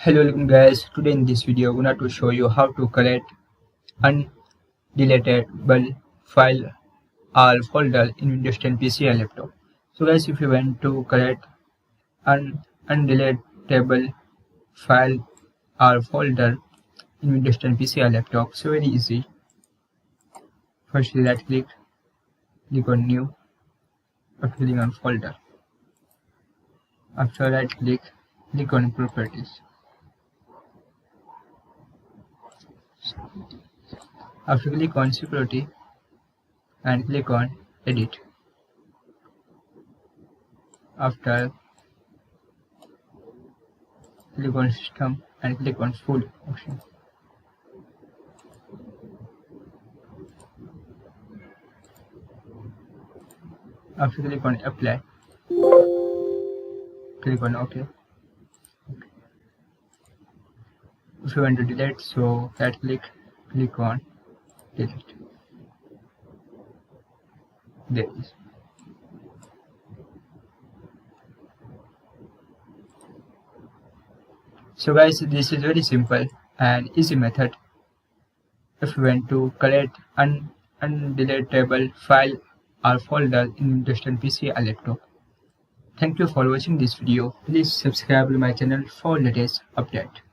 Hello guys, today in this video I'm going to show you how to create undeletable file or folder in Windows 10 PC or laptop. So guys, if you want to create undeletable file or folder in Windows 10 PC or laptop, so very easy. First right click on new, after clicking on folder. After right click on properties. After click on security and click on edit. After click on system and click on full option. After click on apply, click on OK. If you want to delete, so right click on delete. There is. So guys, this is very simple and easy method if you want to create undeletable file or folder in Windows 10 PC or laptop. Thank you for watching this video. Please subscribe to my channel for latest update.